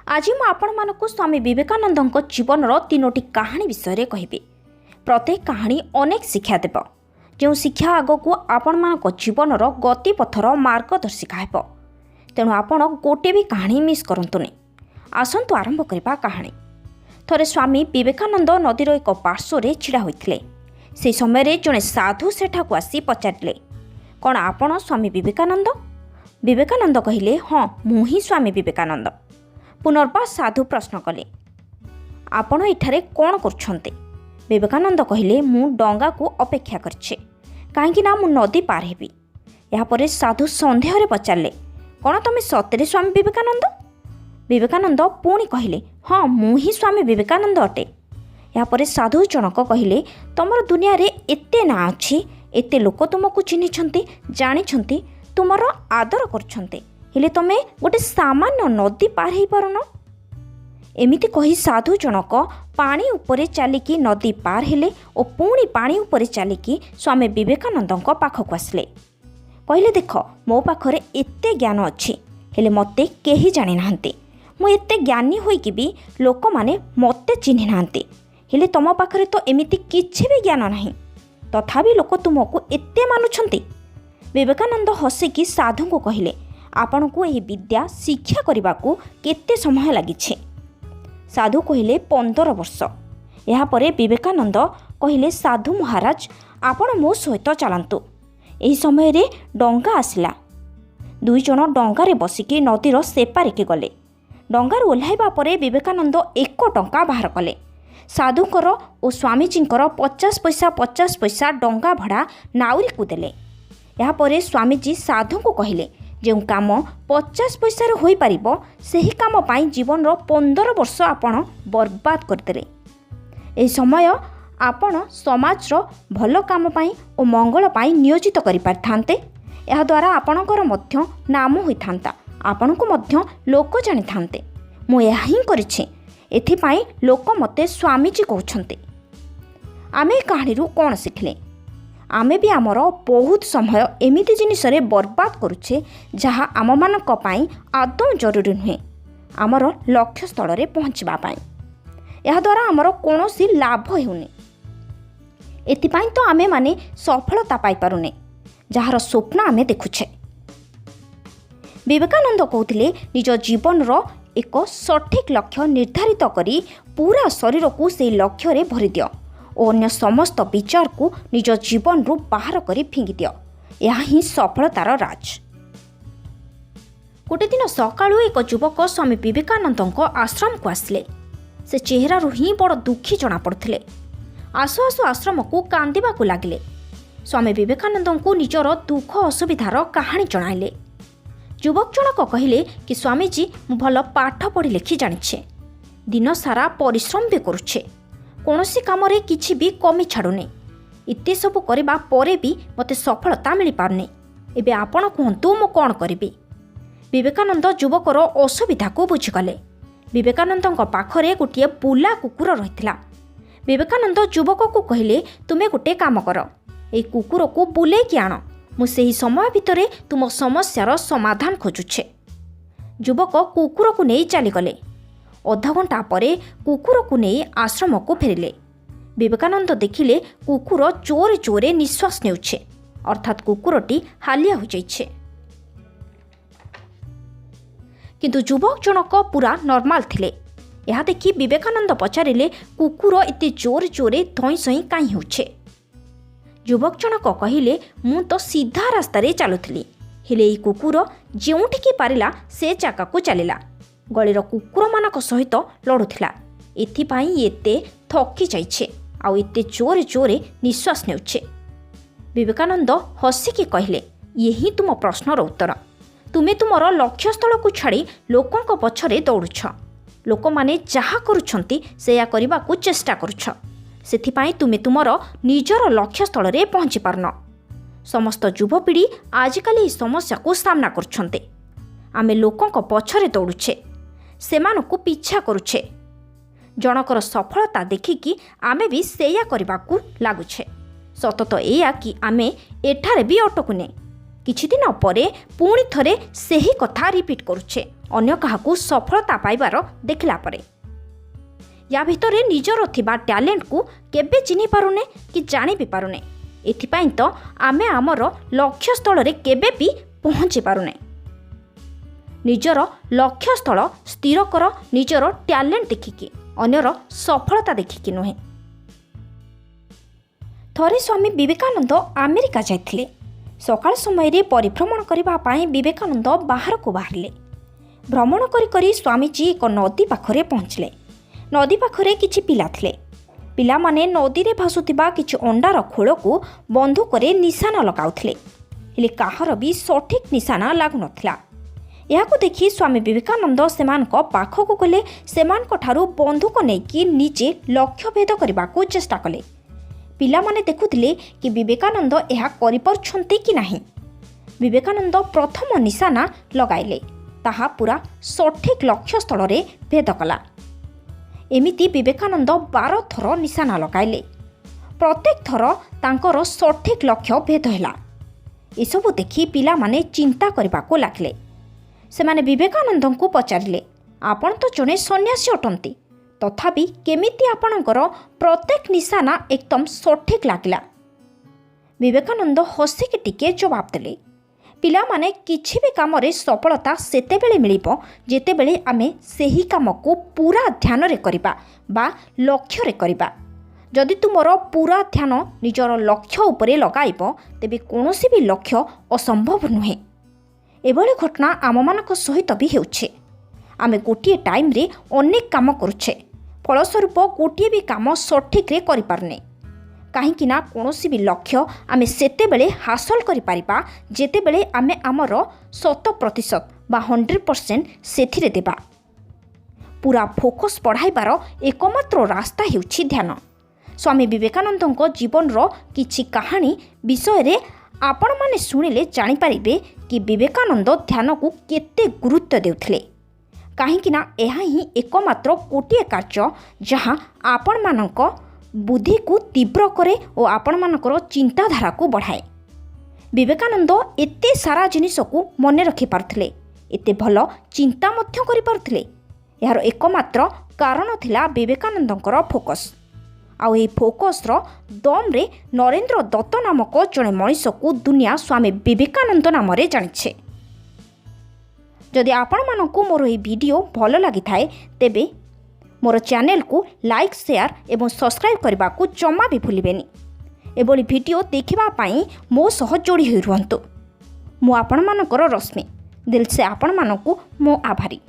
आज मु आपको स्वामी विवेकानंद जीवन तीनोटी कहानी विषय कहबी। प्रत्येक कहानी अनेक शिक्षा देव, जो शिक्षा आग को आपण जीवन गतिपथर मार्गदर्शिका हेब। तेणु आपण गोटे भी कहानी मिस करंतुनी। आसंतु आरंभ करबा कहानी। थरे स्वामी विवेकानंद नदीर एक पार्श्वर छिड़ा होइथिले। से समय जड़े साधु सेठाकु आसी पचारिले, कौन आपण स्वामी विवेकानंद? विवेकानंद कहिले, हाँ मु ही स्वामी विवेकानंद। पुनर्बार साधु प्रश्न कले, आपण एठारे कौन करुछन्ते? विवेकानंद कहिले, मु डंगा को अपेक्षा करछे, काहेकि ना मु नदी पार हेबी। यापर साधु संदेह रे पचारले, कौन तमे सतरे स्वामी विवेकानंद? विवेकानंद पुणी कहिले, हाँ मु ही स्वामी विवेकानंद अटे। यापर साधु जनक कहिले, तमर दुनिया रे एते ना अछि, एते लोक तुमको चिन्हिछन्ते, जानिछन्ते, तुमर आदर करछन्ते, हेले तमे गोटे सामान्य नदी पार हेई पारुन? एमिति कही साधु जनक पानी उपरे चालिकी नदी पार हेले और पुणी पानी उपरे चालिकी स्वामी विवेकानंदଙ୍କ पाखକୁ आसले। कहले, देख मो पाखरे एते ज्ञान अछि, हेले मते केही जानि नाहंती। मु एते ज्ञानी होइकि भी लोक माने मते चिन्हि नाहंती, हेले तम पाखरे तो एमिति किछि भी ज्ञान नाही, तथापि लोक तुमको एते मानुछन्ती। विवेकानंद हसिकी साधु को कहले, आपण को यह विद्या शिक्षा करने को केते समय लगी? साधु कहले, 15 वर्ष। यापर विवेकानंद कहले, साधु महाराज आपण मो सहित चलतु। यही समय रे डंगा आसला। दुई जन डंगारे बसिकी नदीर सेपारिके गले। डंगार ओह्लाइबा परे विवेकानंद 1 टंका बाहर कले। साधुकर और स्वामीजींकर 50 पैसा डंगा भड़ा नाउरी को देले। यापर स्वामीजी साधु को कहले, जो काम 50 पैसा हो पारिबो सेही काम पाई जीवन 15 वर्ष आपण बर्बाद करदेले। एही समय आपण समाज भल काम पाई और मंगल पाई नियोजित करि पारथांते। एहा द्वारा आपणकर मध्य नाम होइथांता, आपणको मध्य लोक जानि थांते। मु एहा ही करिछि, एथि पाई लोक मते स्वामीजी कहउछन्ते। आमे कहानी रु कोन सिखले? आमे भी आमर बहुत समय एमिति जिनिस रे बर्बाद करुछे जहाँ आम मानक पाई आदौ जरूरी नुहे, आमर लक्ष्य स्थल रे पहुँचबा पाई। एहा द्वारा आमर कोनोसी लाभ हेउनी। एथिपाई तो आमे माने सफलता पाई पारुने, जहार स्वप्न आमे देखुछे। विवेकानंद कहउथिले, निज जीवन रो एक सठिक लक्ष्य निर्धारित करी पूरा शरीर को से लक्ष्य रे भरि दियो और अन्य समस्त विचार को निज जीवन रु बाहर करी फिंगी दियो। यह ही सफलतार राज। गोटे दिन सकाळु एक युवक स्वामी विवेकानंद आश्रम को आसले। से चेहरा रु ही बड़ दुखी जना पड़थिले। आसु आसु आश्रम को कांदिबा को लागले। स्वामी विवेकानंद को निजर दुख असुविधार कहानी जणाइले। युवक जनक कहिले कि स्वामीजी मु भल पाठ पढ़ी लिखि जानिछे, दिन सारा परिश्रम भी करुछे, कौनसी काम रे किछि भी कमी छाड़ुनी। इते सब करबा परे भी मते सफलता मिल पारनी। एबे आपण कहंतु मु कोन करिबी? विवेकानंद युवकर असुविधा को बुझिगले। विवेकानंदଙ୍କ पाखरे गोटे बुला कुकुर रहितला। विवेकानंद युवक को कहिले, तुमे गोटे काम कर, ए कुकुर को बुले कि आण, मु सेही समय भितरे तुम समस्यार समाधान खोजुछे। युवक कुकुर को नहीं चली गले। अध घंटा परे कुकुर को नहीं आश्रम को फेरिले। विवेकानंद देखिले कुकुर जोरे जोरे निश्वास नेउछे, अर्थात कुकुरटी हालिया हो जाइछे। किंतु युवक जनक पूरा नॉर्मल थिले। यह देखि विवेकानंद पचारिले, कुकुर एते जोरे जोरे धई सई काई होछे? युवक जनक कहिले, मु तो सीधा रास्ता रे चलुथली, हेले ई कुकुर जेउठिकी पारिला से जाका को चलिला। गलीर कुकुर मानक सहित लड़ुथिला। एथिपाई एते थकी जाइछे आउ एते जोरे जोरे निश्वास नेउछे। विवेकानंद हसिकी कहिले, यही तुम प्रश्नर उत्तर। तुमे तुमर लक्ष्य स्थल को छाड़ी लोकंक पछरे दौड़ुछ। लोक माने जहा करूछंती सेया करबा को चेष्टा करूछ। सेथिपाई तुमे तुमर निजर लक्ष्य स्थल रे पहुँची पारन। समस्त युवपीढ़ी आजिकाली ई समस्या को सामना करुछंते। आमे लोकंक पछरे दौड़ुछे, सेमानकु पिछा करुछे। जनकर सफलता देखिकी आमे भी सेया करबा को लागुछे। सत तो एया कि आमे एठारे भी अटकुने। किछि दिन परे पुणी थरे सेही कथा रिपीट करुछे, अन्य काहाकू सफलता पाइबार देखला परे। या भितरे निजर थिबा टैलेंट को केबे चिन्हि पारुने कि जानि भी पारुने। एथिपाई तो आमे आमर लक्ष्य स्थल रे केबे भी पहुँची पारुने। निजर लक्ष्य स्थल स्थिर कर निजर टैलेंट देखिकी, अन्यर सफलता देखिकी नुहे। थरे स्वामी विवेकानंद अमेरिका जाइथिले। सकाळ समय परिभ्रमण करने विवेकानंद बाहर को बाहरिले। भ्रमण करी स्वामीजी एक नदी पाखरे पहुँचले। नदी पाखरे किछि पिला थिले। पिला माने नदी रे भासुथिबा किछि अंडार खोल को बंदूक रे निशाना लगाउथिले, हेले काहर भी सठिक निशाना लागु नथिला। एहाको देखि स्वामी विवेकानंद सेमानक पाखकु गले। सेमानक ठारू बंदूक नेकी निजे लक्ष्य भेद करबाकू चेष्टा कले। पिला माने देखुथिले कि विवेकानंद एहा करिपारुछन्ते कि नाही। विवेकानंद प्रथम निशाना लगाइले, ताहा पूरा सठिक लक्ष्य स्थल रे भेद कला। एमिति विवेकानंद 12 थर निशाना लगाइले। प्रत्येक थर तांकर सठिक लक्ष्य भेद हैला। एसबु देखि पिला माने चिंता करबाकू लागले। सेमाने विवेकानंद को पचारिले, आपण तो जने सन्यासी अटंती, तथापि केमिति आपणकर प्रत्येक निशाना एकदम सठिक लागला। विवेकानंद हसिक टिके जवाब देले, पिला माने किछि भी काम रे सफलता सेतेबेले मिलिबो जेतेबेले आमे सेही काम को पूरा ध्यान रे करिबा बा लक्ष्य रे करिबा। जदि तुमर पूरा ध्यान निजर लक्ष्य उपरे लगाइबो तेबे कोनोसी भी लक्ष्य असंभव नुहे। एभली घटना आममानक सहित भी हेउछे। आमे गोटिए टाइम रे अनेक काम करुछे, फलस्वरूप गोटिए भी काम सठिक रे करि पारने। काहेकि ना कोनोसी भी लक्ष्य आमे सेतेबेले हासिल करि पारिबा जेतेबेले आमे आमर 100% बा 100% सेथिरे देबा। पूरा फोकस पढ़ाइबार एकमात्र रास्ता हेउछि ध्यान। स्वामी विवेकानंदଙ୍କ जीवनर किछि कहानी विषय रे आपण माने शुणिले जानिपारे कि विवेकानंद ध्यान को केते गुरुत्व देउथिले। काहेकि ना एहा ही एकमात्र गोटिए कार्य जहाँ आपण मानक बुद्धि को तीव्र करे और आपण मानकर चिंताधारा को बढ़ाए। विवेकानंद एते सारा जिनिस को मन रखि पारुथिले, एते भल चिंता मध्य करि पारुथिले। यार एकमात्र कारण थिला विवेकानंदଙ୍କର फोकस। आउ ए फोकस दम रे नरेंद्र दत्त नामक जड़े मनीष को दुनिया स्वामी विवेकानंद नाम रे जानिछे। जदि आपण मानकु मोर ए वीडियो भल लागि थाए तेबे मोर चैनल को लाइक शेयर एवं सब्सक्राइब करने को जमा भी भूलिबेनी। एभली वीडियो देखिबा पाई मो सह जोड़ी होई रुहंतु। मु आपण मानकर रश्मि, दिल से आपण मानकु मो आभारी।